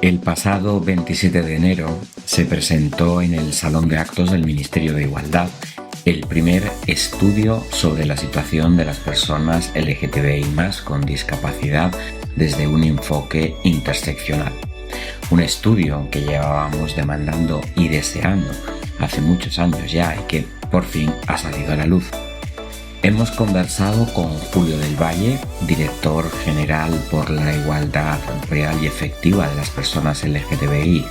El pasado 27 de enero se presentó en el Salón de Actos del Ministerio de Igualdad el primer estudio sobre la situación de las personas LGTBI+ con discapacidad desde un enfoque interseccional. Un estudio que llevábamos demandando y deseando hace muchos años ya y que por fin ha salido a la luz. Hemos conversado con Julio del Valle, director general por la igualdad real y efectiva de las personas LGTBI,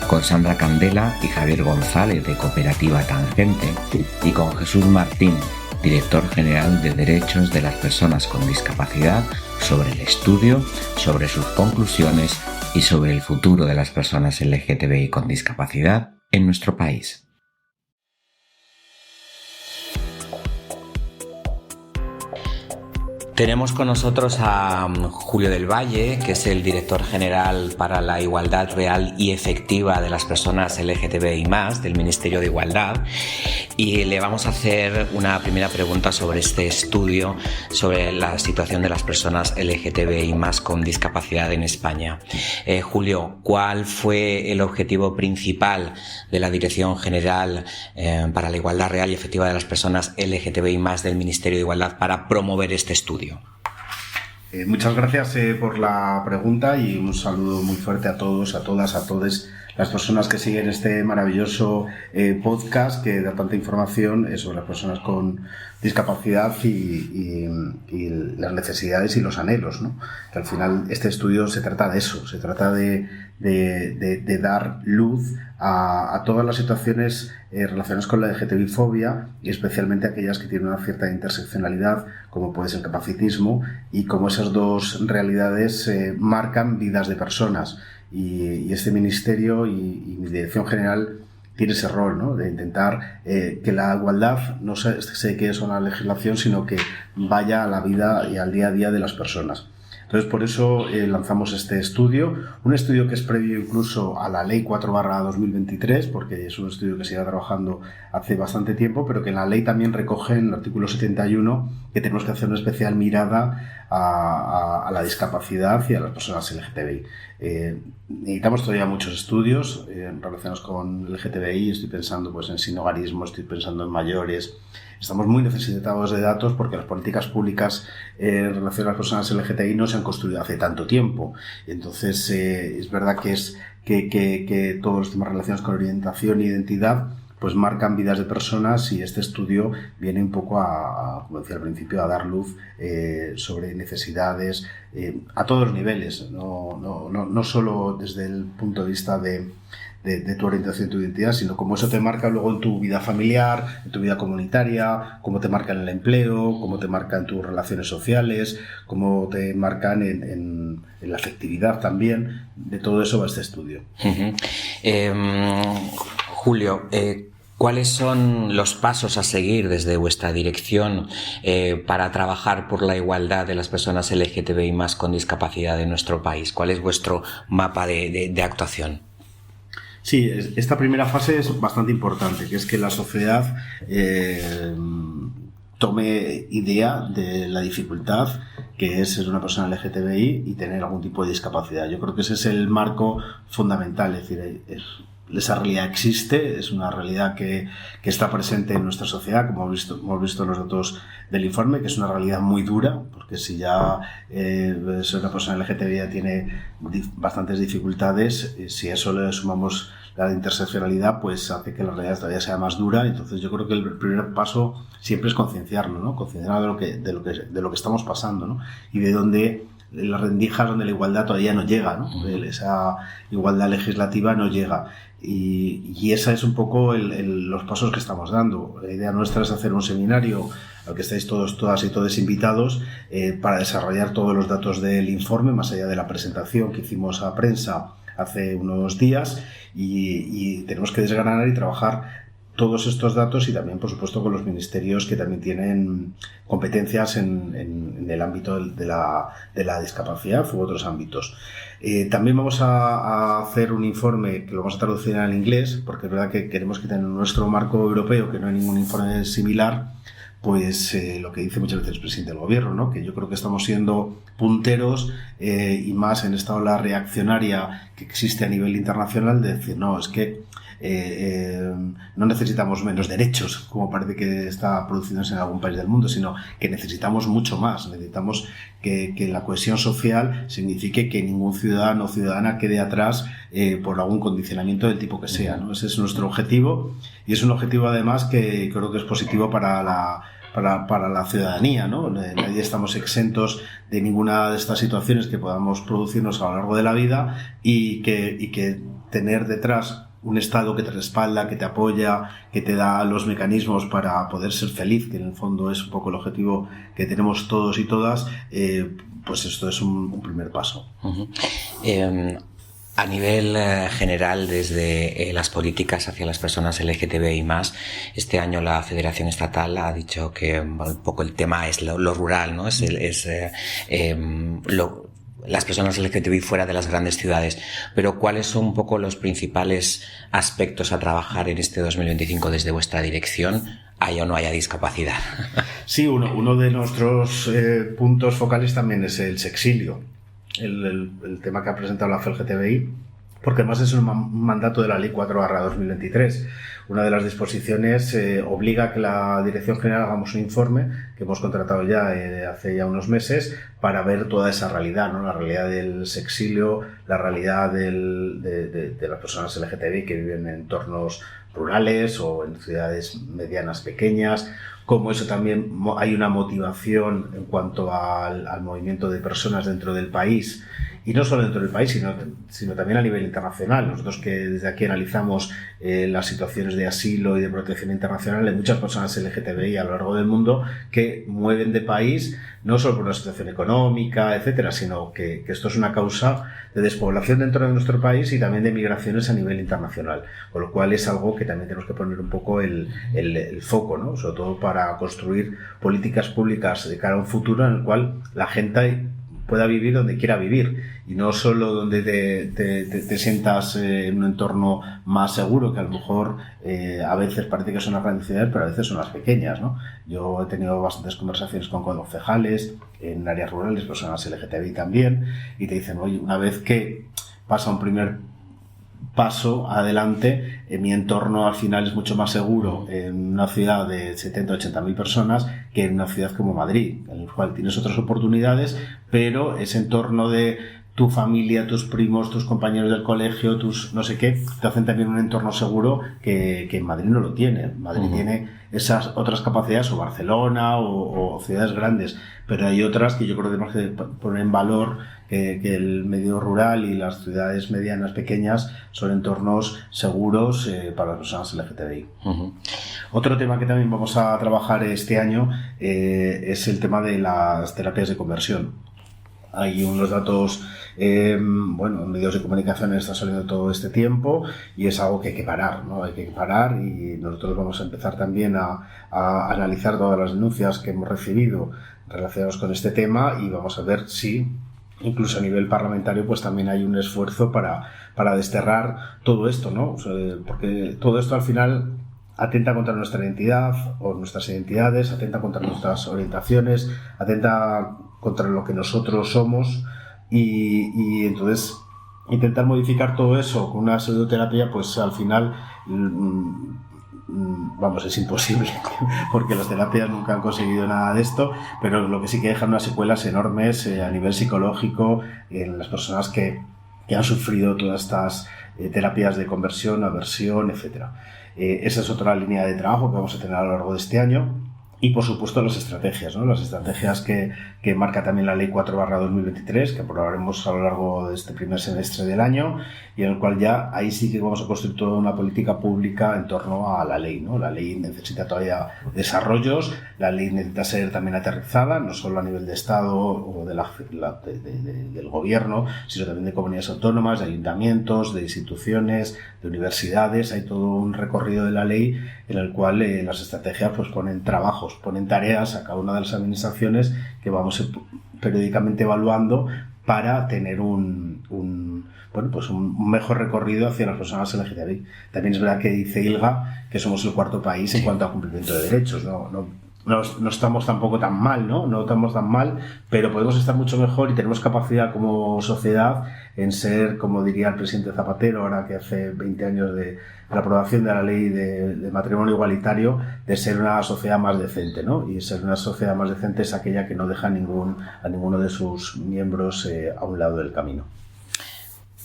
con Sandra Candela y Javier González de Cooperativa Tangente y con Jesús Martín, director general de Derechos de las Personas con Discapacidad, sobre el estudio, sobre sus conclusiones y sobre el futuro de las personas LGTBI con discapacidad en nuestro país. Tenemos con nosotros a Julio del Valle, que es el director general para la igualdad real y efectiva de las personas LGTBI+, del Ministerio de Igualdad, y le vamos a hacer una primera pregunta sobre este estudio sobre la situación de las personas LGTBI+ con discapacidad en España. Julio, ¿cuál fue el objetivo principal de la Dirección General para la Igualdad Real y Efectiva de las Personas LGTBI+ del Ministerio de Igualdad para promover este estudio? Muchas gracias por la pregunta y un saludo muy fuerte a todos, a todas, a todes las personas que siguen este maravilloso podcast que da tanta información sobre las personas con discapacidad y las necesidades y los anhelos, ¿no? Que al final este estudio se trata de eso, se trata de dar luz a todas las situaciones relacionadas con la LGTBI-fobia y especialmente aquellas que tienen una cierta interseccionalidad, como puede ser el capacitismo, y cómo esas dos realidades marcan vidas de personas. Y este ministerio y mi dirección general tiene ese rol, ¿no? De intentar que la igualdad no se quede solo en la legislación, sino que vaya a la vida y al día a día de las personas. Entonces, por eso lanzamos este estudio, un estudio que es previo incluso a la Ley 4/2023, porque es un estudio que se lleva trabajando hace bastante tiempo, pero que en la ley también recoge en el artículo 71 que tenemos que hacer una especial mirada a la discapacidad y a las personas LGTBI. Necesitamos todavía muchos estudios relacionados con LGTBI, estoy pensando pues en sinhogarismo, estoy pensando en mayores. Estamos muy necesitados de datos porque las políticas públicas en relación a las personas LGTBI no se han construido hace tanto tiempo. Entonces, es verdad que todos los temas relacionados con orientación e identidad pues marcan vidas de personas y este estudio viene un poco como decía al principio, a dar luz sobre necesidades a todos los niveles, no solo desde el punto de vista de tu orientación y tu identidad, sino cómo eso te marca luego en tu vida familiar, en tu vida comunitaria, cómo te marca en el empleo, cómo te marca en tus relaciones sociales, cómo te marcan en la afectividad también. De todo eso va este estudio. Julio, ¿cuáles son los pasos a seguir desde vuestra dirección para trabajar por la igualdad de las personas LGTBI+ con discapacidad en nuestro país? ¿Cuál es vuestro mapa de actuación? Sí, esta primera fase es bastante importante, que es que la sociedad tome idea de la dificultad que es ser una persona LGTBI y tener algún tipo de discapacidad. Yo creo que ese es el marco fundamental, es decir, esa realidad existe, es una realidad que está presente en nuestra sociedad, como hemos visto en los datos del informe, que es una realidad muy dura, porque si ya ser una persona LGTBI tiene bastantes dificultades, si a eso le sumamos la interseccionalidad, pues hace que la realidad todavía sea más dura. Entonces yo creo que el primer paso siempre es concienciarnos, ¿no? Concienciarnos de lo que estamos pasando, ¿no? Y de dónde las rendijas donde la igualdad todavía no llega, ¿no? Esa igualdad legislativa no llega. Y esa es un poco los pasos que estamos dando. La idea nuestra es hacer un seminario al que estáis todas y todos invitados para desarrollar todos los datos del informe, más allá de la presentación que hicimos a prensa hace unos días, y tenemos que desgranar y trabajar todos estos datos y también, por supuesto, con los ministerios que también tienen competencias en el ámbito de la discapacidad u otros ámbitos. También vamos a hacer un informe que lo vamos a traducir al inglés, porque es verdad que queremos que en nuestro marco europeo, que no hay ningún informe similar, pues lo que dice muchas veces el presidente del gobierno, ¿no? Que yo creo que estamos siendo punteros y más en esta ola reaccionaria que existe a nivel internacional de decir, no, es que no necesitamos menos derechos, como parece que está produciéndose en algún país del mundo, sino que necesitamos mucho más. Necesitamos que la cohesión social signifique que ningún ciudadano o ciudadana quede atrás por algún condicionamiento del tipo que sea, ¿no? Ese es nuestro objetivo, y es un objetivo además que creo que es positivo para la ciudadanía, ¿no? Nadie estamos exentos de ninguna de estas situaciones que podamos producirnos a lo largo de la vida, y que tener detrás un Estado que te respalda, que te apoya, que te da los mecanismos para poder ser feliz, que en el fondo es un poco el objetivo que tenemos todos y todas, pues esto es un primer paso. A nivel general, desde las políticas hacia las personas LGTBI+, este año la Federación Estatal ha dicho que un poco el tema es lo rural, ¿no? Las personas LGTBI fuera de las grandes ciudades. Pero ¿cuáles son un poco los principales aspectos a trabajar en este 2025 desde vuestra dirección, haya o no haya discapacidad? Sí, uno de nuestros puntos focales también es el sexilio, el tema que ha presentado la FLGTBI, porque además es un mandato de la Ley 4/2023. Una de las disposiciones obliga a que la Dirección General hagamos un informe que hemos contratado ya hace ya unos meses para ver toda esa realidad, ¿no? La realidad del sexilio, la realidad de las personas LGTBI que viven en entornos rurales o en ciudades medianas pequeñas, como eso también hay una motivación en cuanto al movimiento de personas dentro del país. Y no solo dentro del país, sino también a nivel internacional. Nosotros que desde aquí analizamos las situaciones de asilo y de protección internacional de muchas personas LGTBI a lo largo del mundo que mueven de país, no solo por una situación económica, etcétera, sino que esto es una causa de despoblación dentro de nuestro país y también de migraciones a nivel internacional. Con lo cual es algo que también tenemos que poner un poco el foco, ¿no? Sobre todo para construir políticas públicas de cara a un futuro en el cual la gente pueda vivir donde quiera vivir y no solo donde te sientas en un entorno más seguro, que a lo mejor a veces parece que son las grandes ciudades, pero a veces son las pequeñas, ¿no? Yo he tenido bastantes conversaciones con concejales en áreas rurales, personas LGTBI también, y te dicen, oye, una vez que pasa un primer paso adelante, en mi entorno al final es mucho más seguro en una ciudad de 70 o 80 mil personas que en una ciudad como Madrid, en la cual tienes otras oportunidades, pero ese entorno de tu familia, tus primos, tus compañeros del colegio, tus no sé qué, te hacen también un entorno seguro que en Madrid no lo tiene. Madrid tiene esas otras capacidades, o Barcelona o ciudades grandes, pero hay otras que yo creo que tenemos que poner en valor, que el medio rural y las ciudades medianas pequeñas son entornos seguros para las personas LGTBI. Otro tema que también vamos a trabajar este año es el tema de las terapias de conversión. Hay unos datos, en medios de comunicación está saliendo todo este tiempo y es algo que hay que parar, ¿no? Hay que parar, y nosotros vamos a empezar también a analizar todas las denuncias que hemos recibido relacionadas con este tema, y vamos a ver si incluso a nivel parlamentario pues también hay un esfuerzo para desterrar todo esto, ¿no? O sea, porque todo esto al final atenta contra nuestra identidad o nuestras identidades, atenta contra nuestras orientaciones, atenta contra lo que nosotros somos, y entonces intentar modificar todo eso con una pseudoterapia, pues al final es imposible, porque las terapias nunca han conseguido nada de esto, pero lo que sí que dejan unas secuelas enormes a nivel psicológico en las personas que han sufrido todas estas terapias de conversión, aversión, etcétera. Esa es otra línea de trabajo que vamos a tener a lo largo de este año. Y por supuesto las estrategias, ¿no? Las estrategias que marca también la Ley 4/2023, que aprobaremos a lo largo de este primer semestre del año, y en el cual ya ahí sí que vamos a construir toda una política pública en torno a la ley, ¿no? La ley necesita todavía desarrollos, la ley necesita ser también aterrizada, no solo a nivel de Estado o del gobierno, sino también de comunidades autónomas, de ayuntamientos, de instituciones, de universidades. Hay todo un recorrido de la ley en el cual las estrategias pues ponen trabajos, ponen tareas a cada una de las administraciones que vamos periódicamente evaluando para tener un mejor recorrido hacia las personas LGTBI. También es verdad que dice ILGA que somos el cuarto país en cuanto a cumplimiento de derechos. no estamos tampoco tan mal, ¿no? No estamos tan mal, pero podemos estar mucho mejor y tenemos capacidad como sociedad en ser, como diría el presidente Zapatero, ahora que hace 20 años de la aprobación de la ley de matrimonio igualitario, de ser una sociedad más decente, ¿no? Y ser una sociedad más decente es aquella que no deja a ninguno de sus miembros a un lado del camino.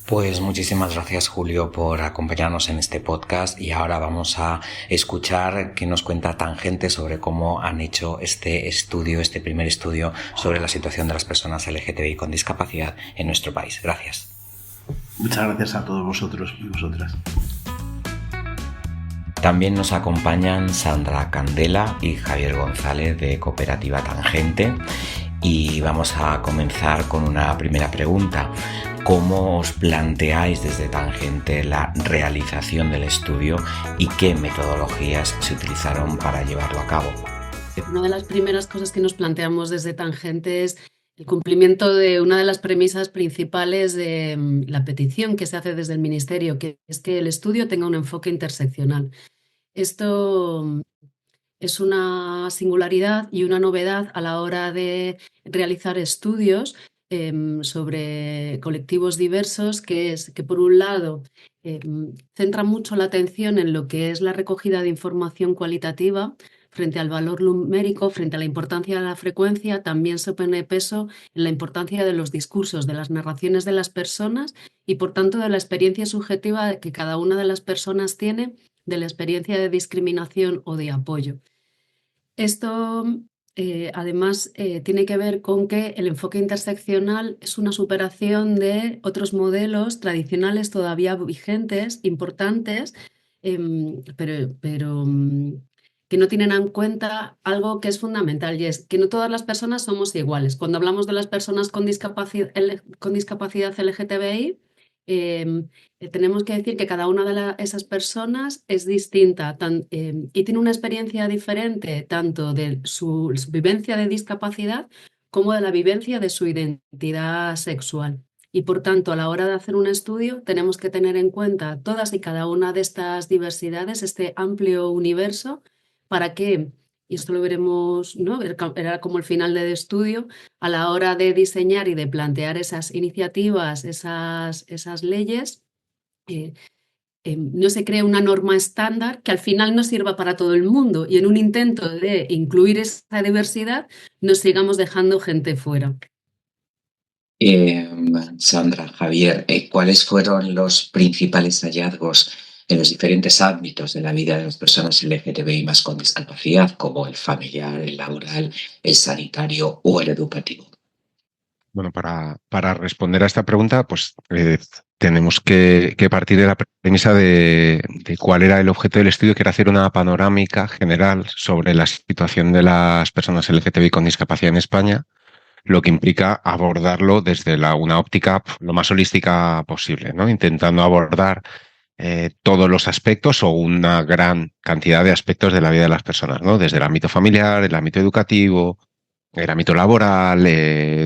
Pues muchísimas gracias, Julio, por acompañarnos en este podcast, y ahora vamos a escuchar qué nos cuenta Tangente sobre cómo han hecho este primer estudio sobre la situación de las personas LGTBI con discapacidad en nuestro país. Gracias. Muchas gracias a todos vosotros y vosotras. También nos acompañan Sandra Candela y Javier González de Cooperativa Tangente, y vamos a comenzar con una primera pregunta. ¿Cómo os planteáis desde Tangente la realización del estudio y qué metodologías se utilizaron para llevarlo a cabo? Una de las primeras cosas que nos planteamos desde Tangente es el cumplimiento de una de las premisas principales de la petición que se hace desde el Ministerio, que es que el estudio tenga un enfoque interseccional. Esto es una singularidad y una novedad a la hora de realizar estudios sobre colectivos diversos, que es que por un lado centra mucho la atención en lo que es la recogida de información cualitativa frente al valor numérico, frente a la importancia de la frecuencia. También se pone peso en la importancia de los discursos, de las narraciones de las personas y por tanto de la experiencia subjetiva que cada una de las personas tiene, de la experiencia de discriminación o de apoyo. Esto además tiene que ver con que el enfoque interseccional es una superación de otros modelos tradicionales todavía vigentes, importantes, pero que no tienen en cuenta algo que es fundamental, y es que no todas las personas somos iguales. Cuando hablamos de las personas con discapacidad LGTBI, tenemos que decir que cada una de esas personas es distinta y tiene una experiencia diferente tanto de su vivencia de discapacidad como de la vivencia de su identidad sexual. Y por tanto, a la hora de hacer un estudio, tenemos que tener en cuenta todas y cada una de estas diversidades, este amplio universo, para que, y esto lo veremos, ¿no? Era como el final del estudio, a la hora de diseñar y de plantear esas iniciativas, esas leyes, no se cree una norma estándar que al final no sirva para todo el mundo, y en un intento de incluir esa diversidad nos sigamos dejando gente fuera. Sandra, Javier, ¿cuáles fueron los principales hallazgos en los diferentes ámbitos de la vida de las personas LGTBI más con discapacidad, como el familiar, el laboral, el sanitario o el educativo? Bueno, para responder a esta pregunta, pues tenemos que partir de la premisa de cuál era el objeto del estudio, que era hacer una panorámica general sobre la situación de las personas LGTBI con discapacidad en España, lo que implica abordarlo desde una óptica lo más holística posible, ¿no? Intentando abordar todos los aspectos o una gran cantidad de aspectos de la vida de las personas, ¿no? Desde el ámbito familiar, el ámbito educativo, el ámbito laboral,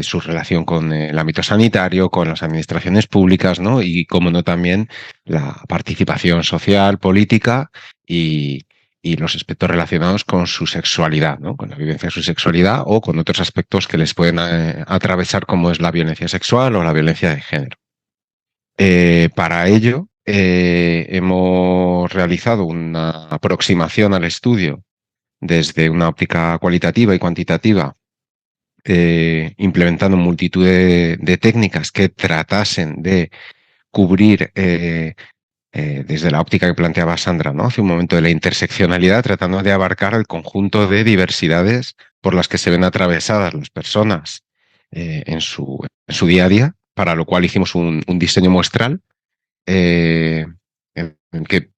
su relación con el ámbito sanitario, con las administraciones públicas, ¿no? Y, como no, también la participación social, política y los aspectos relacionados con su sexualidad, ¿no? Con la vivencia de su sexualidad o con otros aspectos que les pueden atravesar, como es la violencia sexual o la violencia de género. Para ello, hemos realizado una aproximación al estudio desde una óptica cualitativa y cuantitativa, implementando multitud de técnicas que tratasen de cubrir desde la óptica que planteaba Sandra, ¿no? Hace un momento, de la interseccionalidad, tratando de abarcar el conjunto de diversidades por las que se ven atravesadas las personas en su día a día, para lo cual hicimos un diseño muestral en que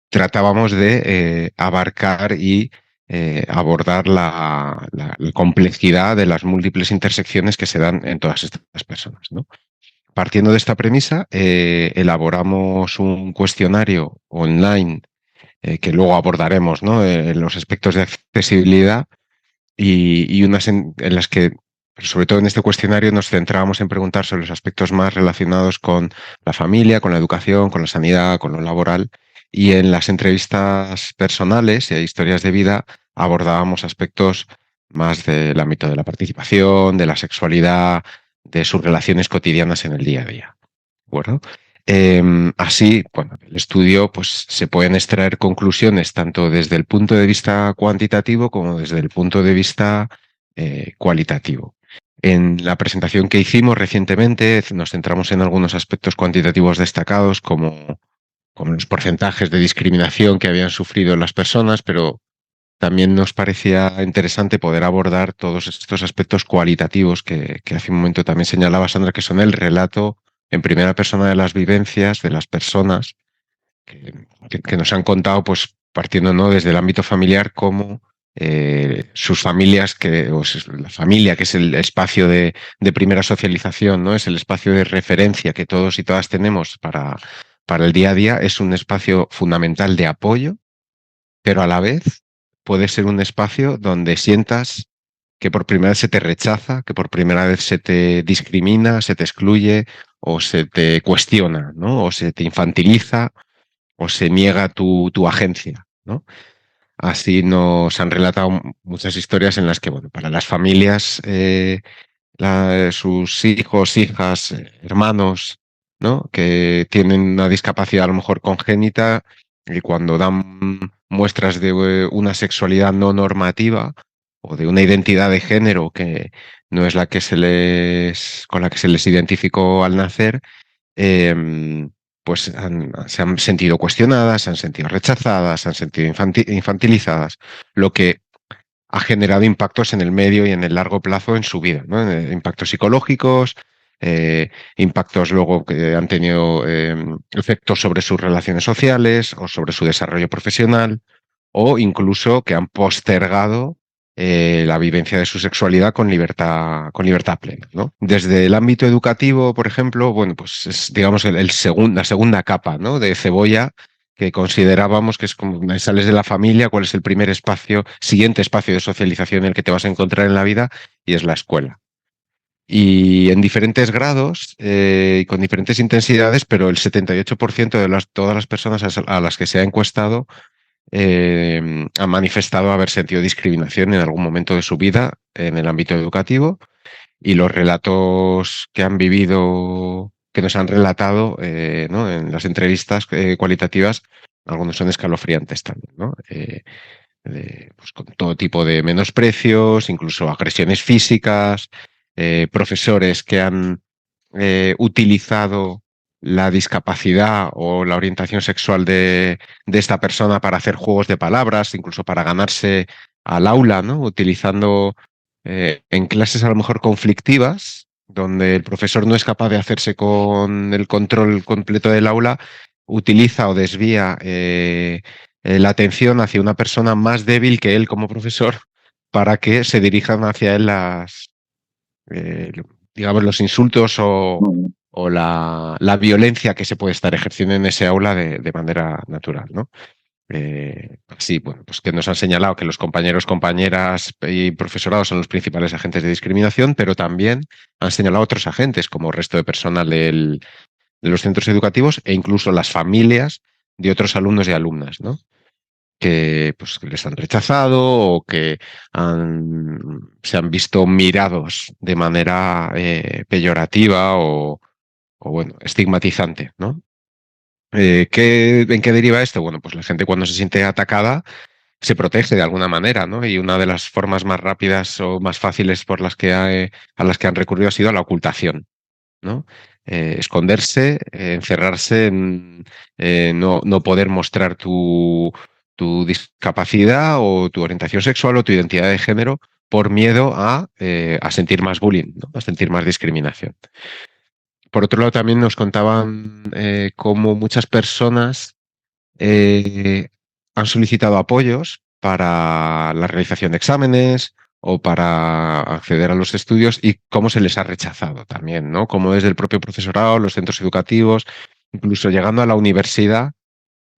tratábamos de abarcar y abordar la complejidad de las múltiples intersecciones que se dan en todas estas personas, ¿no? Partiendo de esta premisa, elaboramos un cuestionario online que luego abordaremos, ¿no? Los aspectos de accesibilidad y unas en las que, sobre todo en este cuestionario, nos centrábamos en preguntar sobre los aspectos más relacionados con la familia, con la educación, con la sanidad, con lo laboral, Y en las entrevistas personales y historias de vida abordábamos aspectos más del ámbito de la participación, de la sexualidad, de sus relaciones cotidianas en el día a día. ¿De acuerdo? Así, bueno, el estudio pues, se pueden extraer conclusiones tanto desde el punto de vista cuantitativo como desde el punto de vista cualitativo. En la presentación que hicimos recientemente nos centramos en algunos aspectos cuantitativos destacados como los porcentajes de discriminación que habían sufrido las personas, pero también nos parecía interesante poder abordar todos estos aspectos cualitativos que hace un momento también señalaba Sandra, que son el relato en primera persona de las vivencias de las personas que nos han contado, pues partiendo, ¿no?, desde el ámbito familiar, cómo sus familias, la familia, que es el espacio de primera socialización, ¿no?, es el espacio de referencia que todos y todas tenemos para el día a día, es un espacio fundamental de apoyo, pero a la vez puede ser un espacio donde sientas que por primera vez se te rechaza, que por primera vez se te discrimina, se te excluye o se te cuestiona, ¿no?, o se te infantiliza o se niega tu agencia, ¿no? Así nos han relatado muchas historias en las que, bueno, para las familias, sus hijos, hijas, hermanos, ¿no?, que tienen una discapacidad a lo mejor congénita, y cuando dan muestras de una sexualidad no normativa o de una identidad de género que no es la que con la que se les identificó al nacer, pues se han sentido cuestionadas, se han sentido rechazadas, se han sentido infantilizadas, lo que ha generado impactos en el medio y en el largo plazo en su vida, ¿no? Impactos psicológicos, impactos luego que han tenido efectos sobre sus relaciones sociales o sobre su desarrollo profesional, o incluso que han postergado la vivencia de su sexualidad con libertad plena, ¿no? Desde el ámbito educativo, por ejemplo, bueno, pues es, digamos, la segunda capa, ¿no?, de cebolla, que considerábamos que es como sales de la familia, cuál es el siguiente espacio de socialización en el que te vas a encontrar en la vida, y es la escuela. Y en diferentes grados y con diferentes intensidades, pero el 78% de todas las personas a las que se ha encuestado han manifestado haber sentido discriminación en algún momento de su vida en el ámbito educativo, y los relatos que han vivido, que nos han relatado, ¿no?, en las entrevistas cualitativas, algunos son escalofriantes también, ¿no? Pues con todo tipo de menosprecios, incluso agresiones físicas, profesores que han utilizado la discapacidad o la orientación sexual de esta persona para hacer juegos de palabras, incluso para ganarse al aula, ¿no?, utilizando en clases a lo mejor conflictivas, donde el profesor no es capaz de hacerse con el control completo del aula, utiliza o desvía la atención hacia una persona más débil que él como profesor, para que se dirijan hacia él digamos, los insultos o la violencia que se puede estar ejerciendo en ese aula de manera natural, ¿no? Sí, bueno, pues que nos han señalado que los compañeros, compañeras y profesorado son los principales agentes de discriminación, pero también han señalado otros agentes como el resto de personal de los centros educativos e incluso las familias de otros alumnos y alumnas, ¿no?, que pues les han rechazado o que se han visto mirados de manera peyorativa o bueno, estigmatizante, ¿no? ¿En qué deriva esto? Bueno, pues la gente cuando se siente atacada se protege de alguna manera, ¿no? Y una de las formas más rápidas o más fáciles a las que han recurrido ha sido a la ocultación, ¿no? Esconderse, encerrarse, no poder mostrar tu discapacidad o tu orientación sexual o tu identidad de género por miedo a sentir más bullying, ¿no?, a sentir más discriminación. Por otro lado, también nos contaban cómo muchas personas han solicitado apoyos para la realización de exámenes o para acceder a los estudios, y cómo se les ha rechazado también, ¿no? Cómo desde el propio profesorado, los centros educativos, incluso llegando a la universidad,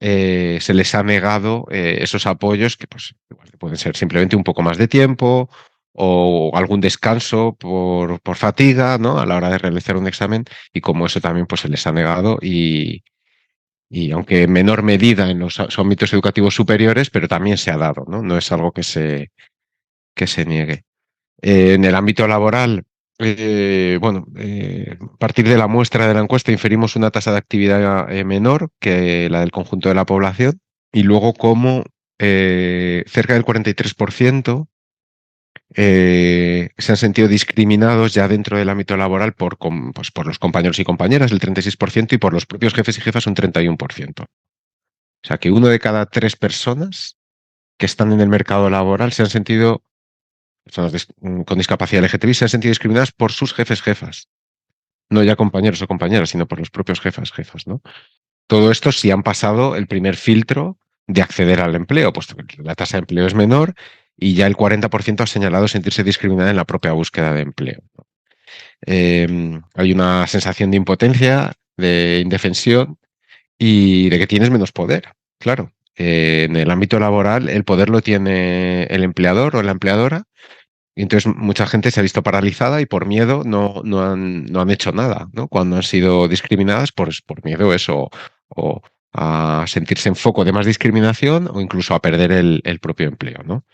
se les ha negado esos apoyos que pues, igual pueden ser simplemente un poco más de tiempo o algún descanso por fatiga, ¿no?, a la hora de realizar un examen, y como eso también pues, se les ha negado y y aunque en menor medida en los ámbitos educativos superiores, pero también se ha dado, ¿no? No es algo que se niegue. En el ámbito laboral, a partir de la muestra de la encuesta inferimos una tasa de actividad menor que la del conjunto de la población y luego como cerca del 43% se han sentido discriminados ya dentro del ámbito laboral pues por los compañeros y compañeras, el 36%, y por los propios jefes y jefas, un 31%. O sea que 1 de cada 3 personas que están en el mercado laboral se han sentido, personas con discapacidad LGTBI, se han sentido discriminadas por sus jefes, jefas. No ya compañeros o compañeras, sino por los propios jefas, jefas, ¿no? Todo esto si han pasado el primer filtro de acceder al empleo, puesto que la tasa de empleo es menor y ya el 40% ha señalado sentirse discriminada en la propia búsqueda de empleo, ¿no? Hay una sensación de impotencia, de indefensión y de que tienes menos poder. Claro, en el ámbito laboral el poder lo tiene el empleador o la empleadora, y entonces mucha gente se ha visto paralizada y por miedo no han hecho nada, ¿no? Cuando han sido discriminadas por miedo eso, o a sentirse en foco de más discriminación o incluso a perder el propio empleo, ¿no?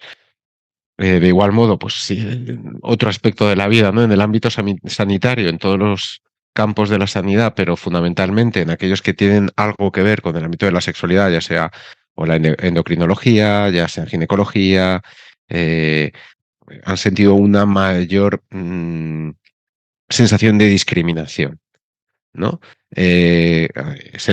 De igual modo, pues sí, otro aspecto de la vida, ¿no? En el ámbito sanitario, en todos los campos de la sanidad, pero fundamentalmente en aquellos que tienen algo que ver con el ámbito de la sexualidad, ya sea o la endocrinología, ya sea ginecología, eh, han sentido una mayor sensación de discriminación, ¿no? Se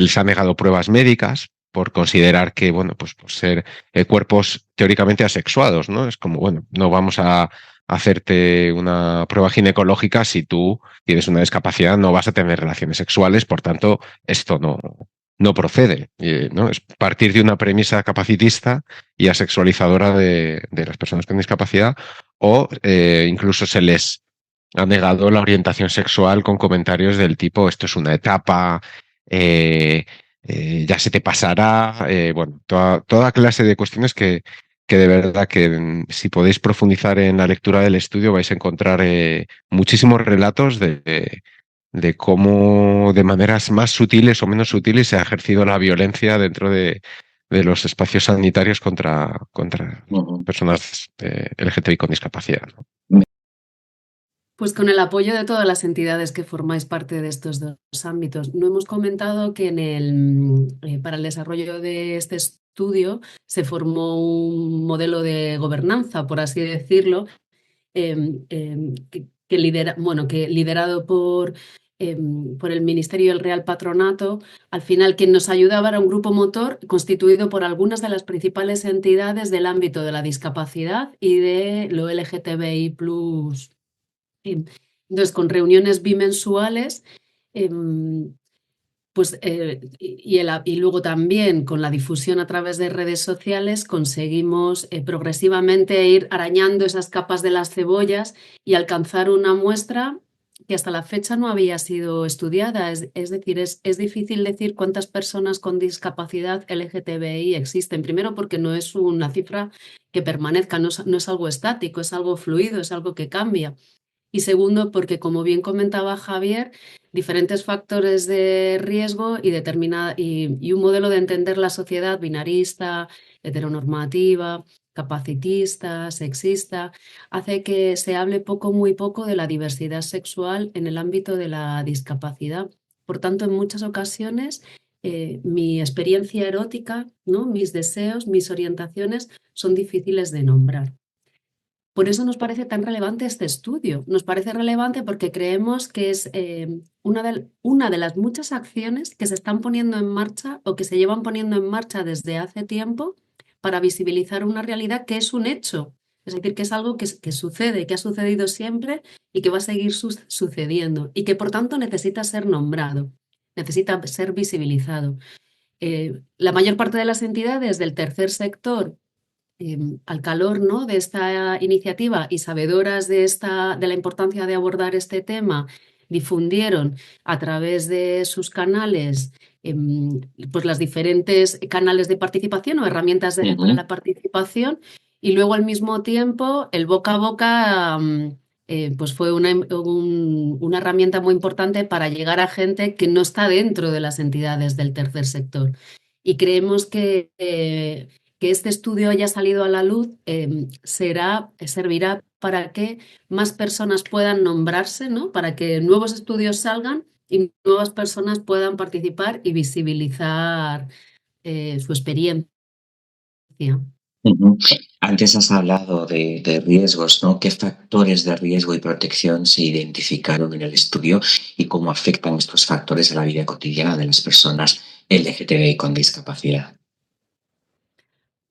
les ha negado pruebas médicas por considerar que, bueno, pues por ser cuerpos teóricamente asexuados, ¿no? Es como, bueno, no vamos a hacerte una prueba ginecológica si tú tienes una discapacidad, no vas a tener relaciones sexuales, por tanto, esto no procede, ¿no? Es partir de una premisa capacitista y asexualizadora de las personas con discapacidad, o incluso se les ha negado la orientación sexual con comentarios del tipo, esto es una etapa, ya se te pasará, bueno, toda clase de cuestiones que de verdad que si podéis profundizar en la lectura del estudio vais a encontrar muchísimos relatos de cómo de maneras más sutiles o menos sutiles se ha ejercido la violencia dentro de los espacios sanitarios contra personas LGTBI con discapacidad, ¿no? Pues con el apoyo de todas las entidades que formáis parte de estos dos ámbitos. No hemos comentado que para el desarrollo de este estudio se formó un modelo de gobernanza, por así decirlo, que liderado por el Ministerio y el Real Patronato. Al final, quien nos ayudaba era un grupo motor constituido por algunas de las principales entidades del ámbito de la discapacidad y de lo LGTBI+. Entonces, con reuniones bimensuales, y luego también con la difusión a través de redes sociales, conseguimos progresivamente ir arañando esas capas de las cebollas y alcanzar una muestra que hasta la fecha no había sido estudiada. Es decir, es difícil decir cuántas personas con discapacidad LGTBI existen. Primero, porque no es una cifra que permanezca, no es algo estático, es algo fluido, es algo que cambia. Y segundo, porque como bien comentaba Javier, diferentes factores de riesgo y un modelo de entender la sociedad binarista, heteronormativa, capacitista, sexista, hace que se hable muy poco de la diversidad sexual en el ámbito de la discapacidad. Por tanto, en muchas ocasiones, mi experiencia erótica, ¿no? Mis deseos, mis orientaciones son difíciles de nombrar. Por eso nos parece tan relevante este estudio. Nos parece relevante porque creemos que es una de las muchas acciones que se están poniendo en marcha o que se llevan poniendo en marcha desde hace tiempo para visibilizar una realidad que es un hecho. Es decir, que es algo que sucede, que ha sucedido siempre y que va a seguir sucediendo y que por tanto necesita ser nombrado, necesita ser visibilizado. La mayor parte de las entidades del tercer sector, al calor, ¿no?, de esta iniciativa y sabedoras de la importancia de abordar este tema, difundieron a través de sus canales pues las diferentes canales de participación o herramientas para la participación, y luego al mismo tiempo el boca a boca pues fue una herramienta muy importante para llegar a gente que no está dentro de las entidades del tercer sector. Y creemos que este estudio haya salido a la luz servirá para que más personas puedan nombrarse, ¿no? Para que nuevos estudios salgan y nuevas personas puedan participar y visibilizar su experiencia. Ujú. Antes has hablado de riesgos, ¿no? ¿Qué factores de riesgo y protección se identificaron en el estudio y cómo afectan estos factores a la vida cotidiana de las personas LGTBI con discapacidad?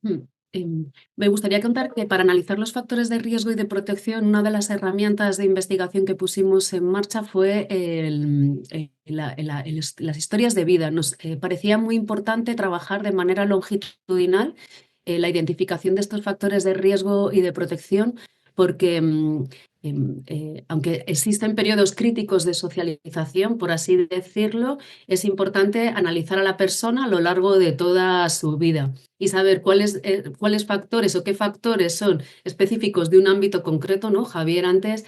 Mm, Me gustaría contar que para analizar los factores de riesgo y de protección, una de las herramientas de investigación que pusimos en marcha fue las historias de vida. Nos parecía muy importante trabajar de manera longitudinal la identificación de estos factores de riesgo y de protección, porque aunque existen periodos críticos de socialización, por así decirlo, es importante analizar a la persona a lo largo de toda su vida y saber cuáles factores o qué factores son específicos de un ámbito concreto, ¿no? Javier antes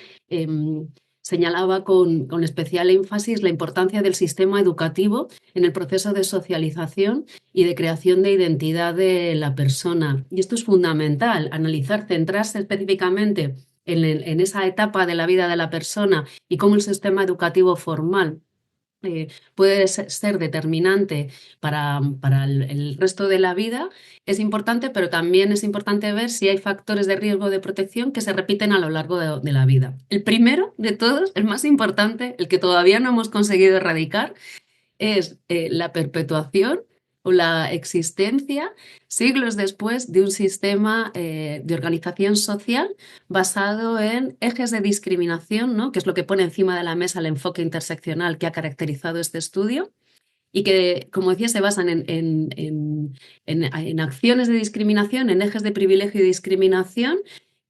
señalaba con especial énfasis la importancia del sistema educativo en el proceso de socialización y de creación de identidad de la persona. Y esto es fundamental, analizar, centrarse específicamente en esa etapa de la vida de la persona y cómo el sistema educativo formal puede ser determinante para el resto de la vida, es importante, pero también es importante ver si hay factores de riesgo de protección que se repiten a lo largo de la vida. El primero de todos, el más importante, el que todavía no hemos conseguido erradicar, es la perpetuación o la existencia, siglos después, de un sistema de organización social basado en ejes de discriminación, ¿no? Que es lo que pone encima de la mesa el enfoque interseccional que ha caracterizado este estudio y que, como decía, se basan en acciones de discriminación, en ejes de privilegio y discriminación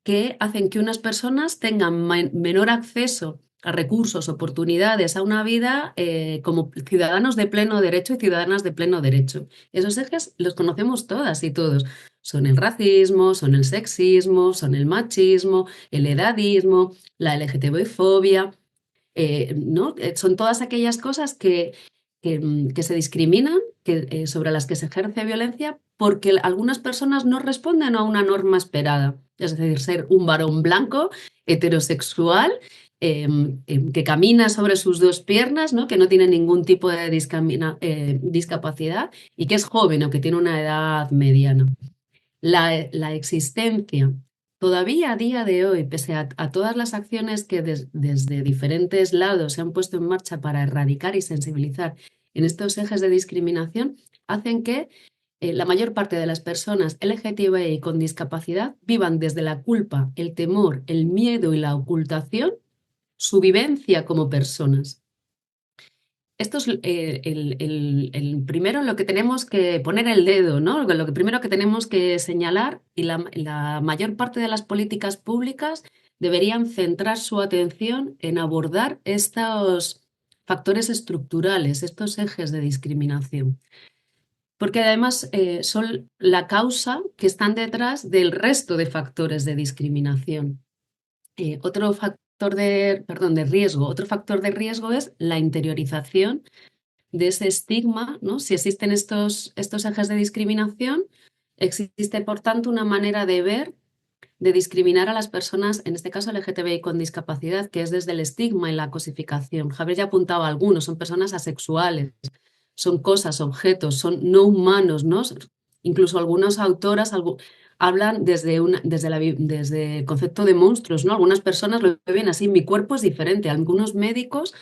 que hacen que unas personas tengan menor acceso a recursos, oportunidades, a una vida como ciudadanos de pleno derecho y ciudadanas de pleno derecho. Esos ejes los conocemos todas y todos. Son el racismo, son el sexismo, son el machismo, el edadismo, la LGTB-fobia, ¿no? Son todas aquellas cosas que se discriminan, sobre las que se ejerce violencia, porque algunas personas no responden a una norma esperada. Es decir, ser un varón blanco, heterosexual, que camina sobre sus dos piernas, ¿no? Que no tiene ningún tipo de discapacidad y que es joven o que tiene una edad mediana. La existencia, todavía a día de hoy, pese a todas las acciones que desde diferentes lados se han puesto en marcha para erradicar y sensibilizar en estos ejes de discriminación, hacen que la mayor parte de las personas LGTBI con discapacidad vivan desde la culpa, el temor, el miedo y la ocultación su vivencia como personas. Esto es el primero en lo que tenemos que poner el dedo, ¿no? Lo que primero que tenemos que señalar, y la mayor parte de las políticas públicas deberían centrar su atención en abordar estos factores estructurales, estos ejes de discriminación, porque además son la causa que están detrás del resto de factores de discriminación. Otro factor de riesgo, otro factor de riesgo es la interiorización de ese estigma, ¿no? Si existen estos ejes de discriminación, existe, por tanto, una manera de ver, de discriminar a las personas, en este caso LGTBI con discapacidad, que es desde el estigma y la cosificación. Javier ya apuntaba a algunos, son personas asexuales, son cosas, objetos, son no humanos, ¿no? Incluso algunas autoras hablan desde el concepto de monstruos, ¿no? Algunas personas lo ven así, mi cuerpo es diferente. Algunos médicos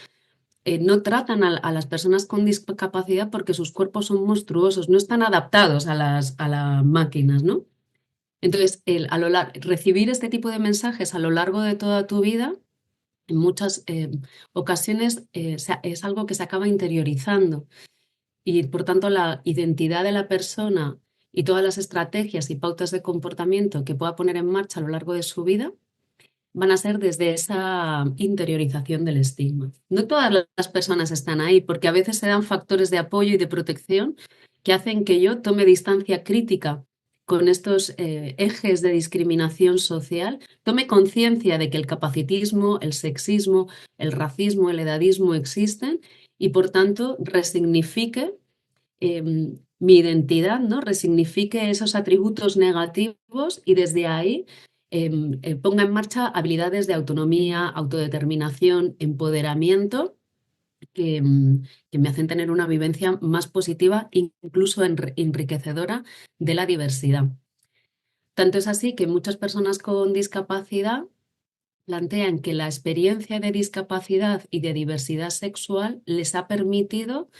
no tratan a las personas con discapacidad porque sus cuerpos son monstruosos, no están adaptados a las máquinas, ¿no? Entonces, recibir este tipo de mensajes a lo largo de toda tu vida, en muchas ocasiones es algo que se acaba interiorizando y, por tanto, la identidad de la persona y todas las estrategias y pautas de comportamiento que pueda poner en marcha a lo largo de su vida van a ser desde esa interiorización del estigma. No todas las personas están ahí, porque a veces se dan factores de apoyo y de protección que hacen que yo tome distancia crítica con estos ejes de discriminación social, tome conciencia de que el capacitismo, el sexismo, el racismo, el edadismo existen y por tanto resignifique mi identidad, ¿no? Resignifique esos atributos negativos y desde ahí ponga en marcha habilidades de autonomía, autodeterminación, empoderamiento que me hacen tener una vivencia más positiva, incluso enriquecedora de la diversidad. Tanto es así que muchas personas con discapacidad plantean que la experiencia de discapacidad y de diversidad sexual les ha permitido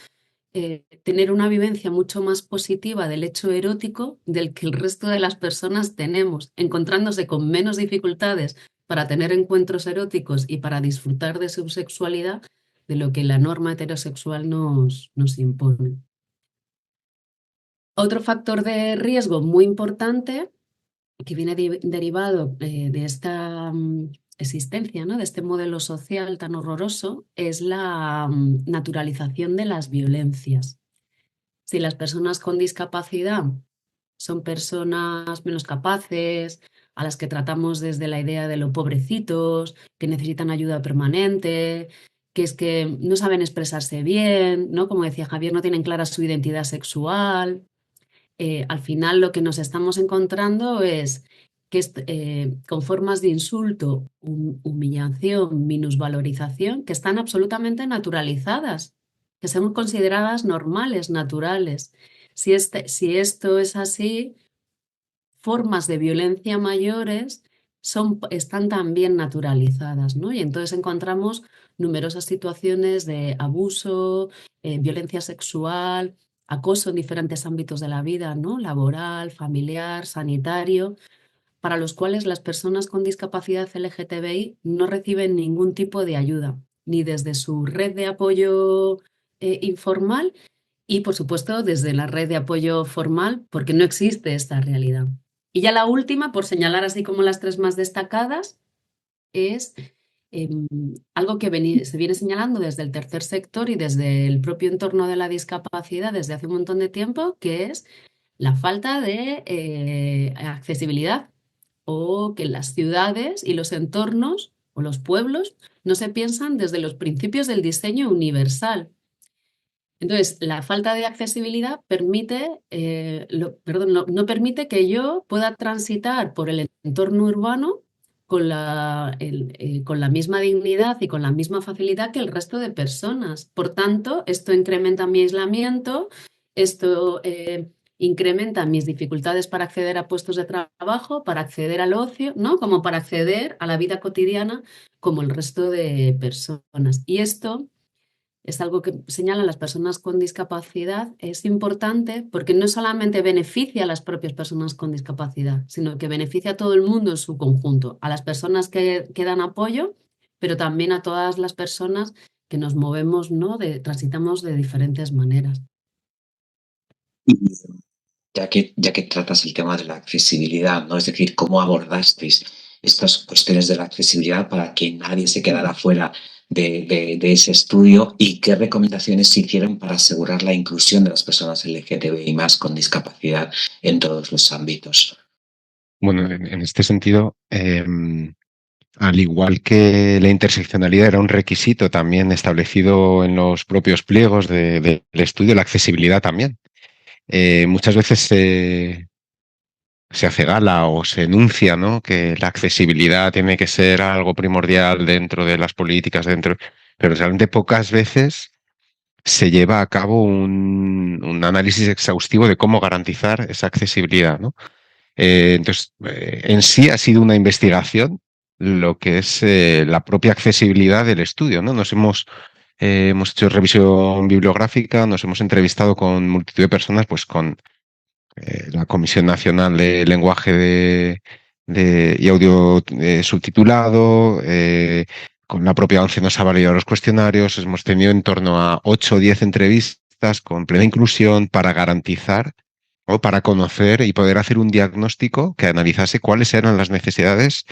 tener una vivencia mucho más positiva del hecho erótico del que el resto de las personas tenemos, encontrándose con menos dificultades para tener encuentros eróticos y para disfrutar de su sexualidad de lo que la norma heterosexual nos impone. Otro factor de riesgo muy importante que viene derivado de esta existencia, ¿no? De este modelo social tan horroroso, es la naturalización de las violencias. Si las personas con discapacidad son personas menos capaces, a las que tratamos desde la idea de los pobrecitos, que necesitan ayuda permanente, que es que no saben expresarse bien, ¿no? Como decía Javier, no tienen clara su identidad sexual. Al final lo que nos estamos encontrando es que con formas de insulto, humillación, minusvalorización, que están absolutamente naturalizadas, que son consideradas normales, naturales. Si esto es así, formas de violencia mayores están también naturalizadas, ¿no? Y entonces encontramos numerosas situaciones de abuso, violencia sexual, acoso en diferentes ámbitos de la vida, ¿no? Laboral, familiar, sanitario, para los cuales las personas con discapacidad LGTBI no reciben ningún tipo de ayuda, ni desde su red de apoyo informal y, por supuesto, desde la red de apoyo formal, porque no existe esta realidad. Y ya la última, por señalar así como las tres más destacadas, es algo que se viene señalando desde el tercer sector y desde el propio entorno de la discapacidad desde hace un montón de tiempo, que es la falta de accesibilidad o que las ciudades y los entornos o los pueblos no se piensan desde los principios del diseño universal. Entonces, la falta de accesibilidad no permite que yo pueda transitar por el entorno urbano con la misma dignidad y con la misma facilidad que el resto de personas. Por tanto, esto incrementa mi aislamiento, esto incrementa mis dificultades para acceder a puestos de trabajo, para acceder al ocio, ¿no? Como para acceder a la vida cotidiana como el resto de personas. Y esto es algo que señalan las personas con discapacidad, es importante porque no solamente beneficia a las propias personas con discapacidad, sino que beneficia a todo el mundo en su conjunto, a las personas que dan apoyo, pero también a todas las personas que nos movemos, ¿no? Transitamos de diferentes maneras. Y ya que tratas el tema de la accesibilidad, ¿no? Es decir, ¿cómo abordasteis estas cuestiones de la accesibilidad para que nadie se quedara fuera de ese estudio y qué recomendaciones se hicieron para asegurar la inclusión de las personas LGTBI más con discapacidad en todos los ámbitos? Bueno, en este sentido, al igual que la interseccionalidad era un requisito también establecido en los propios pliegos del estudio, la accesibilidad también. Muchas veces se hace gala o se enuncia, ¿no?, que la accesibilidad tiene que ser algo primordial dentro de las políticas, pero realmente pocas veces se lleva a cabo un análisis exhaustivo de cómo garantizar esa accesibilidad, ¿no? Entonces, en sí ha sido una investigación lo que es la propia accesibilidad del estudio, ¿no? Hemos hecho revisión bibliográfica, nos hemos entrevistado con multitud de personas, pues con la Comisión Nacional de Lenguaje y Audio subtitulado, con la propia ONCE nos ha validado los cuestionarios, hemos tenido en torno a 8 o 10 entrevistas con plena inclusión para garantizar o para conocer y poder hacer un diagnóstico que analizase cuáles eran las necesidades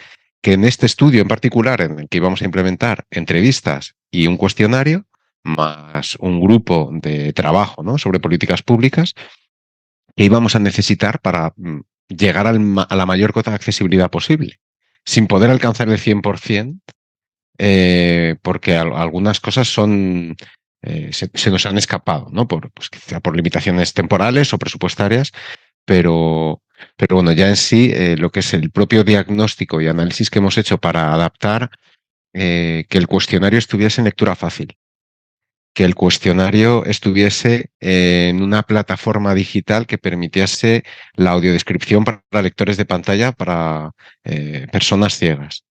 que en este estudio en particular, en el que íbamos a implementar entrevistas y un cuestionario, más un grupo de trabajo, ¿no?, sobre políticas públicas, que íbamos a necesitar para llegar a la mayor cota de accesibilidad posible, sin poder alcanzar el 100%, porque algunas cosas se nos han escapado, ¿no? Pues quizá por limitaciones temporales o presupuestarias, pero, pero bueno, ya en sí, lo que es el propio diagnóstico y análisis que hemos hecho para adaptar, que el cuestionario estuviese en lectura fácil, que el cuestionario estuviese en una plataforma digital que permitiese la audiodescripción para lectores de pantalla para personas ciegas,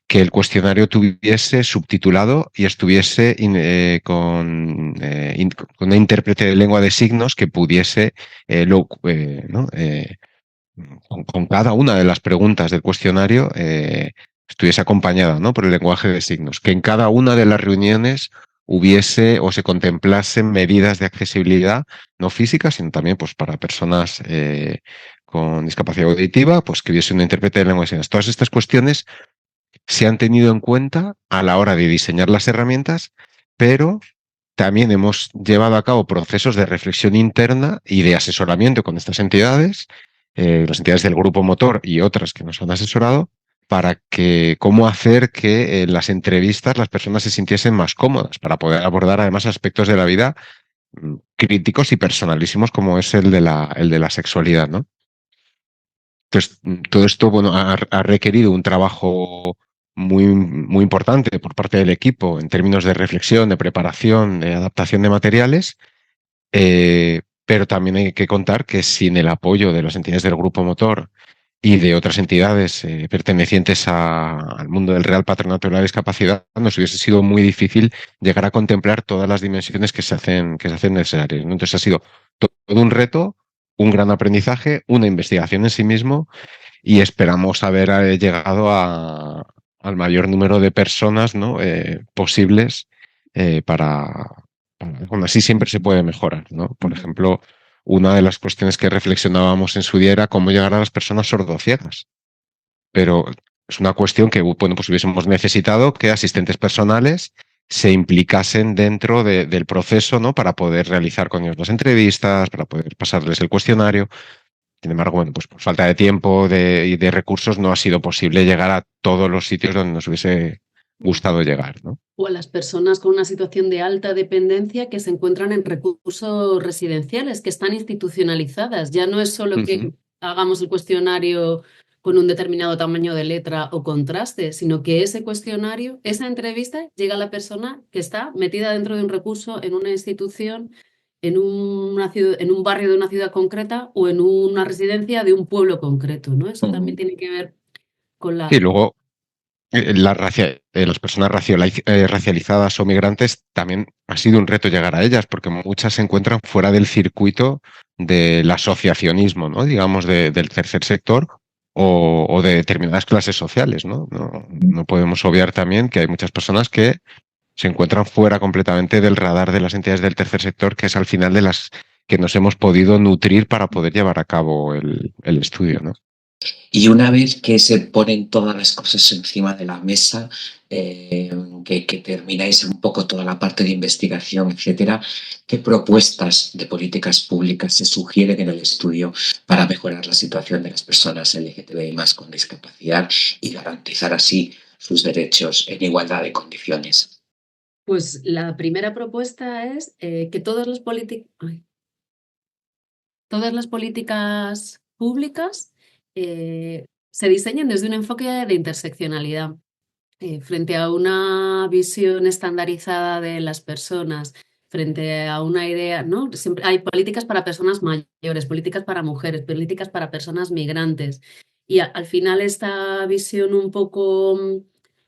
que el cuestionario tuviese subtitulado y estuviese con una intérprete de lengua de signos que pudiese, ¿no? Con cada una de las preguntas del cuestionario, estuviese acompañada, ¿no? por el lenguaje de signos, que en cada una de las reuniones hubiese o se contemplasen medidas de accesibilidad, no físicas, sino también pues, para personas con discapacidad auditiva, pues que hubiese un intérprete de lengua de signos. Todas estas cuestiones se han tenido en cuenta a la hora de diseñar las herramientas, pero también hemos llevado a cabo procesos de reflexión interna y de asesoramiento con estas entidades, las entidades del grupo motor y otras que nos han asesorado, para que cómo hacer que en las entrevistas las personas se sintiesen más cómodas, para poder abordar además aspectos de la vida críticos y personalísimos como es el de la sexualidad, ¿no? Entonces, todo esto, bueno, ha requerido un trabajo muy importante por parte del equipo en términos de reflexión, de preparación, de adaptación de materiales, pero también hay que contar que sin el apoyo de las entidades del grupo motor y de otras entidades pertenecientes al mundo del Real Patronato de la Discapacidad, nos hubiese sido muy difícil llegar a contemplar todas las dimensiones que se hacen necesarias, ¿no? Entonces ha sido todo un reto, un gran aprendizaje, una investigación en sí mismo, y esperamos haber llegado al mayor número de personas, ¿no? Posibles, bueno, así siempre se puede mejorar, ¿no? Por ejemplo, una de las cuestiones que reflexionábamos en su día era cómo llegar a las personas sordociegas, pero es una cuestión que, bueno, pues hubiésemos necesitado que asistentes personales se implicasen dentro del proceso, ¿no? Para poder realizar con ellos las entrevistas, para poder pasarles el cuestionario. Sin embargo, bueno, pues por falta de tiempo y de recursos no ha sido posible llegar a todos los sitios donde nos hubiese gustado llegar, ¿no? O a las personas con una situación de alta dependencia que se encuentran en recursos residenciales, que están institucionalizadas. Ya no es solo que hagamos el cuestionario con un determinado tamaño de letra o contraste, sino que ese cuestionario, esa entrevista, llega a la persona que está metida dentro de un recurso, en una institución, en en un barrio de una ciudad concreta o en una residencia de un pueblo concreto, ¿no? Eso también tiene que ver con Y la... luego las personas racializadas o migrantes también ha sido un reto llegar a ellas, porque muchas se encuentran fuera del circuito del asociacionismo, ¿no? Digamos, del tercer sector o de determinadas clases sociales, ¿no? No podemos obviar también que hay muchas personas que se encuentran fuera completamente del radar de las entidades del tercer sector, que es al final de las que nos hemos podido nutrir para poder llevar a cabo el estudio, ¿no? Y una vez que se ponen todas las cosas encima de la mesa, que termináis un poco toda la parte de investigación, etcétera, ¿qué propuestas de políticas públicas se sugieren en el estudio para mejorar la situación de las personas LGTBI más con discapacidad y garantizar así sus derechos en igualdad de condiciones? Pues la primera propuesta es que todas las políticas públicas se diseñen desde un enfoque de interseccionalidad. Frente a una visión estandarizada de las personas, frente a una idea, ¿no? Siempre hay políticas para personas mayores, políticas para mujeres, políticas para personas migrantes. Y al final esta visión un poco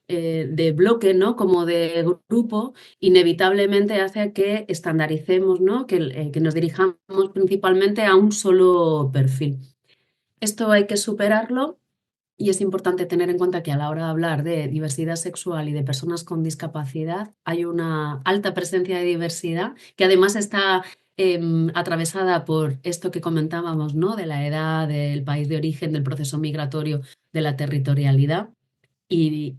de bloque, ¿no? Como de grupo, inevitablemente hace que estandaricemos, ¿no? Que nos dirijamos principalmente a un solo perfil. Esto hay que superarlo. Y es importante tener en cuenta que a la hora de hablar de diversidad sexual y de personas con discapacidad hay una alta presencia de diversidad que además está atravesada por esto que comentábamos, ¿no? De la edad, del país de origen, del proceso migratorio, de la territorialidad. Y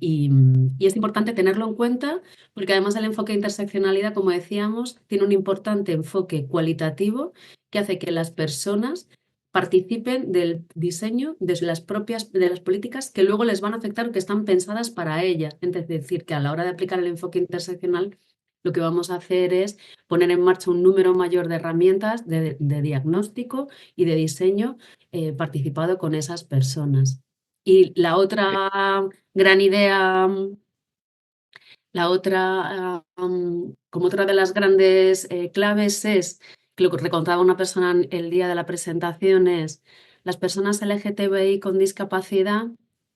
es importante tenerlo en cuenta porque además el enfoque de interseccionalidad, como decíamos, tiene un importante enfoque cualitativo que hace que las personas participen del diseño de las políticas que luego les van a afectar o que están pensadas para ellas. Es decir, que a la hora de aplicar el enfoque interseccional, lo que vamos a hacer es poner en marcha un número mayor de herramientas de diagnóstico y de diseño participado con esas personas. Y la otra gran idea, como otra de las grandes claves es, que lo que recontaba una persona el día de la presentación es, las personas LGTBI con discapacidad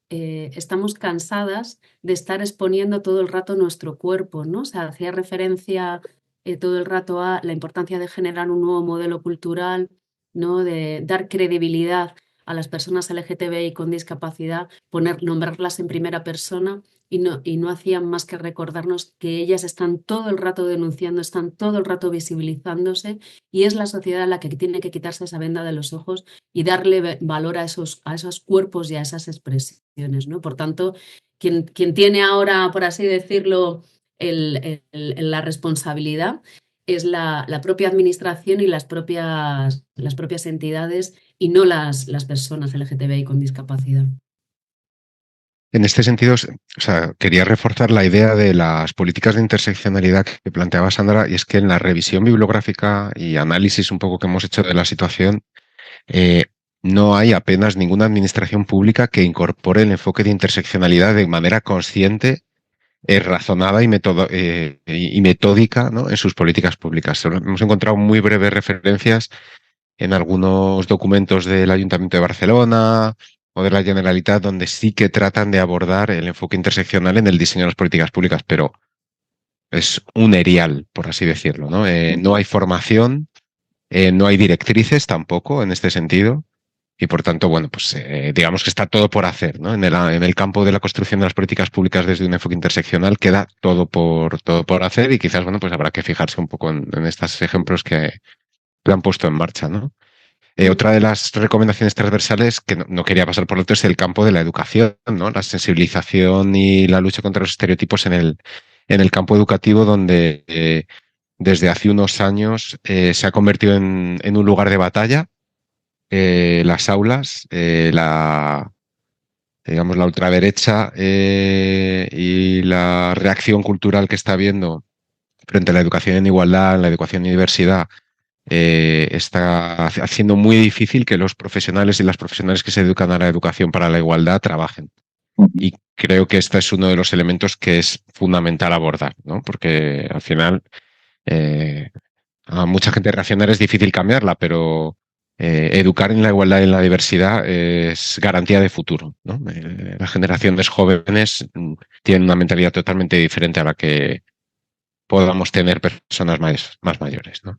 estamos cansadas de estar exponiendo todo el rato nuestro cuerpo, ¿no? O sea, hacía referencia todo el rato a la importancia de generar un nuevo modelo cultural, ¿no? De dar credibilidad a las personas LGTBI con discapacidad, nombrarlas en primera persona y no hacían más que recordarnos que ellas están todo el rato denunciando, están todo el rato visibilizándose y es la sociedad la que tiene que quitarse esa venda de los ojos y darle valor a esos cuerpos y a esas expresiones, ¿no? Por tanto, quien tiene ahora, por así decirlo, la responsabilidad es la propia administración y las propias entidades y no las personas LGTBI con discapacidad. En este sentido, o sea, quería reforzar la idea de las políticas de interseccionalidad que planteaba Sandra, y es que en la revisión bibliográfica y análisis un poco que hemos hecho de la situación, no hay apenas ninguna administración pública que incorpore el enfoque de interseccionalidad de manera consciente, razonada y metódica, ¿no?, en sus políticas públicas. Solo hemos encontrado muy breves referencias en algunos documentos del Ayuntamiento de Barcelona o de la Generalitat, donde sí que tratan de abordar el enfoque interseccional en el diseño de las políticas públicas, pero es un erial, por así decirlo, ¿no? No hay formación, no hay directrices tampoco en este sentido, y por tanto, bueno, pues digamos que está todo por hacer, ¿no? En el campo de la construcción de las políticas públicas desde un enfoque interseccional queda todo por hacer, y quizás, bueno, pues habrá que fijarse un poco en estos ejemplos que han puesto en marcha, ¿no? Otra de las recomendaciones transversales que no quería pasar por alto es el campo de la educación, ¿no? La sensibilización y la lucha contra los estereotipos en el campo educativo, donde desde hace unos años se ha convertido en un lugar de batalla. Las aulas, digamos, la ultraderecha y la reacción cultural que está habiendo frente a la educación en igualdad, la educación en diversidad, está haciendo muy difícil que los profesionales y las profesionales que se educan a la educación para la igualdad trabajen. Y creo que este es uno de los elementos que es fundamental abordar, ¿no? Porque al final a mucha gente reaccionar es difícil cambiarla, pero educar en la igualdad y en la diversidad es garantía de futuro, ¿no? Las generaciones jóvenes tienen una mentalidad totalmente diferente a la que podamos tener personas más mayores, ¿no?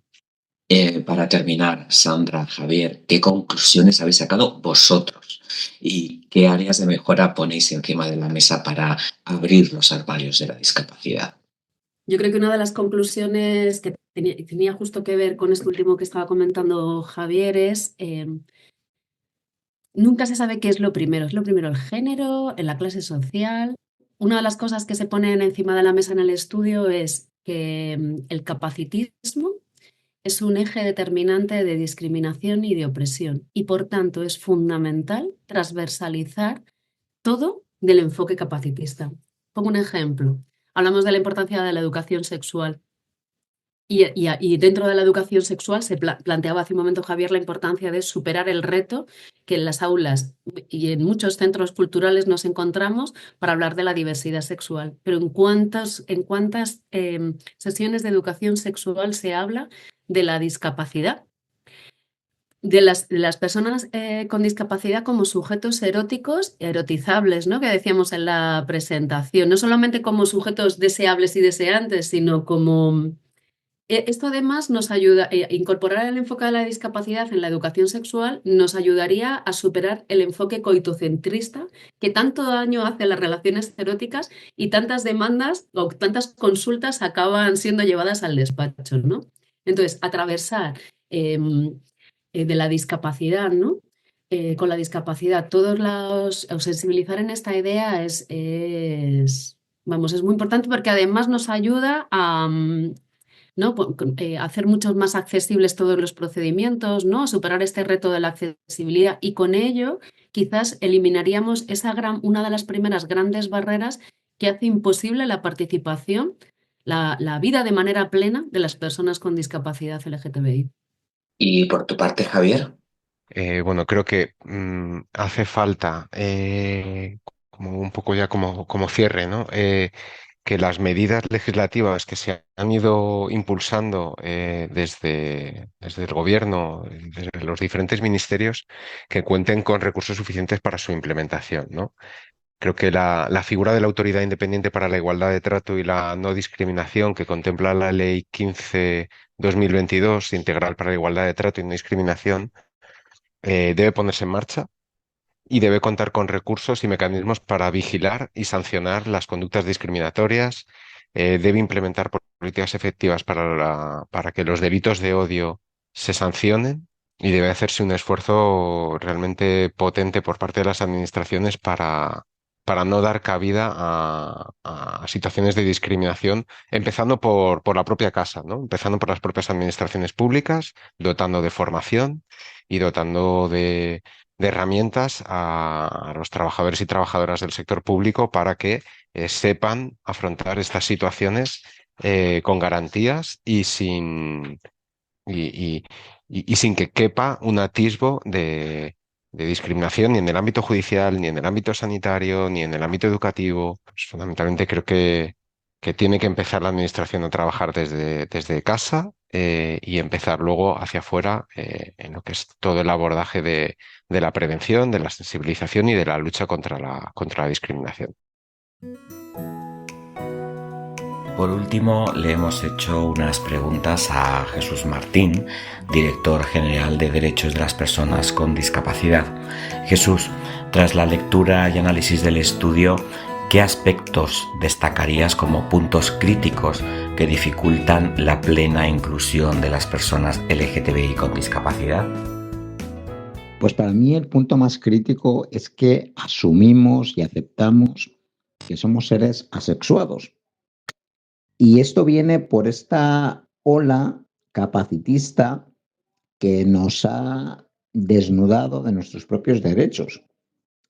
Para terminar, Sandra, Javier, ¿qué conclusiones habéis sacado vosotros? ¿Y qué áreas de mejora ponéis encima de la mesa para abrir los armarios de la discapacidad? Yo creo que una de las conclusiones que tenía justo que ver con esto último que estaba comentando Javier es nunca se sabe qué es lo primero. Es lo primero el género, en la clase social. Una de las cosas que se ponen encima de la mesa en el estudio es que el capacitismo es un eje determinante de discriminación y de opresión y por tanto es fundamental transversalizar todo del enfoque capacitista. Pongo un ejemplo. Hablamos de la importancia de la educación sexual. Y dentro de la educación sexual se planteaba hace un momento Javier la importancia de superar el reto que en las aulas y en muchos centros culturales nos encontramos para hablar de la diversidad sexual. Pero ¿en cuántas sesiones de educación sexual se habla de la discapacidad? De las personas con discapacidad como sujetos eróticos, erotizables, ¿no? Que decíamos en la presentación, no solamente como sujetos deseables y deseantes, sino como... Esto además nos ayuda, incorporar el enfoque de la discapacidad en la educación sexual nos ayudaría a superar el enfoque coitocentrista que tanto daño hace a las relaciones eróticas y tantas demandas o tantas consultas acaban siendo llevadas al despacho, ¿no? Entonces, atravesar de la discapacidad, ¿no? Con la discapacidad, o sensibilizar en esta idea es muy importante porque además nos ayuda ¿no? Hacer mucho más accesibles todos los procedimientos, ¿no? Superar este reto de la accesibilidad y con ello quizás eliminaríamos una de las primeras grandes barreras que hace imposible la participación, la vida de manera plena de las personas con discapacidad LGTBI. Y por tu parte, Javier. Bueno, creo que hace falta, como un poco ya como cierre, ¿no? Que las medidas legislativas que se han ido impulsando desde el gobierno, desde los diferentes ministerios, que cuenten con recursos suficientes para su implementación, ¿no? Creo que la figura de la Autoridad Independiente para la Igualdad de Trato y la No Discriminación, que contempla la Ley 15/2022, integral para la igualdad de trato y no discriminación, debe ponerse en marcha y debe contar con recursos y mecanismos para vigilar y sancionar las conductas discriminatorias. Debe implementar políticas efectivas para que los delitos de odio se sancionen y debe hacerse un esfuerzo realmente potente por parte de las administraciones para no dar cabida a situaciones de discriminación, empezando por la propia casa, ¿no? Empezando por las propias administraciones públicas, dotando de formación y dotando de herramientas a los trabajadores y trabajadoras del sector público para que sepan afrontar estas situaciones con garantías y sin que quepa un atisbo de discriminación ni en el ámbito judicial, ni en el ámbito sanitario, ni en el ámbito educativo. Pues, fundamentalmente creo que tiene que empezar la administración a trabajar desde casa y empezar luego hacia afuera en lo que es todo el abordaje de la prevención, de la sensibilización y de la lucha contra la discriminación. Por último, le hemos hecho unas preguntas a Jesús Martín, director general de Derechos de las Personas con Discapacidad. Jesús, tras la lectura y análisis del estudio, ¿qué aspectos destacarías como puntos críticos que dificultan la plena inclusión de las personas LGTBI con discapacidad? Pues para mí el punto más crítico es que asumimos y aceptamos que somos seres asexuados. Y esto viene por esta ola capacitista que nos ha desnudado de nuestros propios derechos.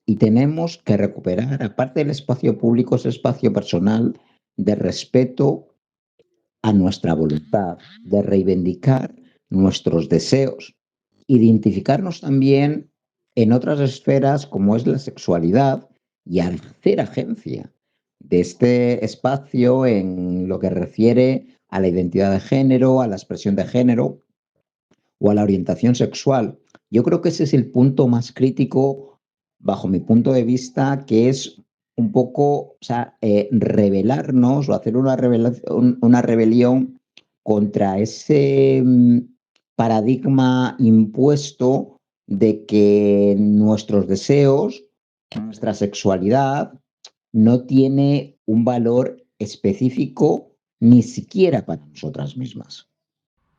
Y tenemos que recuperar, aparte del espacio público, ese espacio personal de respeto a nuestra voluntad, de reivindicar nuestros deseos, identificarnos también en otras esferas como es la sexualidad y hacer agencia de este espacio en lo que refiere a la identidad de género, a la expresión de género o a la orientación sexual. Yo creo que ese es el punto más crítico, bajo mi punto de vista, que es un poco, rebelarnos o hacer una rebelión contra ese paradigma impuesto de que nuestros deseos, nuestra sexualidad, no tiene un valor específico ni siquiera para nosotras mismas.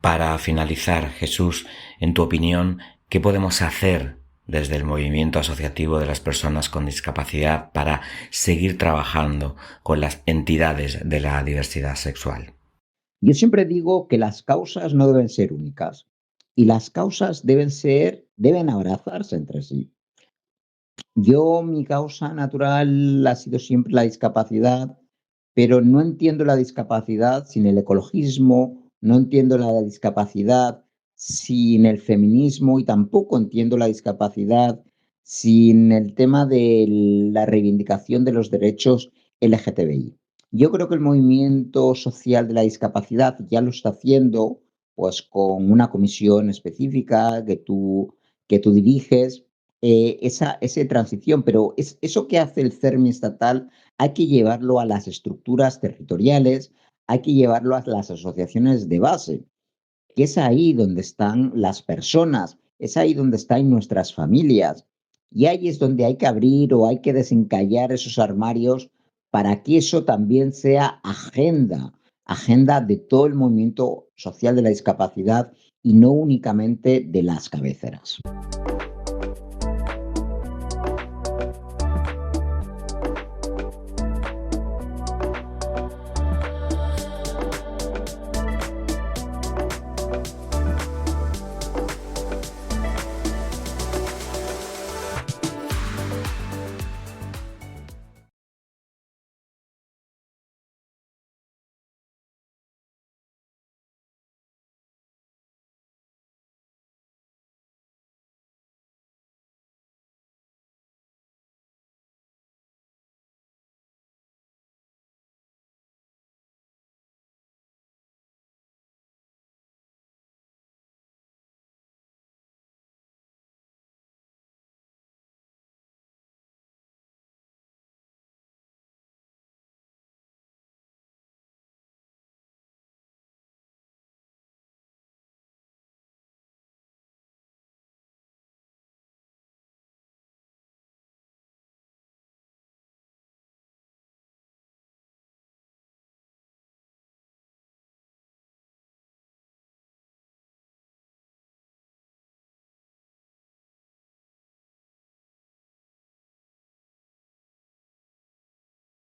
Para finalizar, Jesús, en tu opinión, ¿qué podemos hacer desde el movimiento asociativo de las personas con discapacidad para seguir trabajando con las entidades de la diversidad sexual? Yo siempre digo que las causas no deben ser únicas y las causas deben abrazarse entre sí. Mi causa natural ha sido siempre la discapacidad, pero no entiendo la discapacidad sin el ecologismo, no entiendo la discapacidad sin el feminismo y tampoco entiendo la discapacidad sin el tema de la reivindicación de los derechos LGTBI. Yo creo que el movimiento social de la discapacidad ya lo está haciendo, pues con una comisión específica que tú diriges, esa transición, pero eso que hace el CERMI estatal hay que llevarlo a las estructuras territoriales, hay que llevarlo a las asociaciones de base, que es ahí donde están las personas, es ahí donde están nuestras familias, y ahí es donde hay que abrir o hay que desencallar esos armarios para que eso también sea agenda de todo el movimiento social de la discapacidad y no únicamente de las cabeceras. Chao.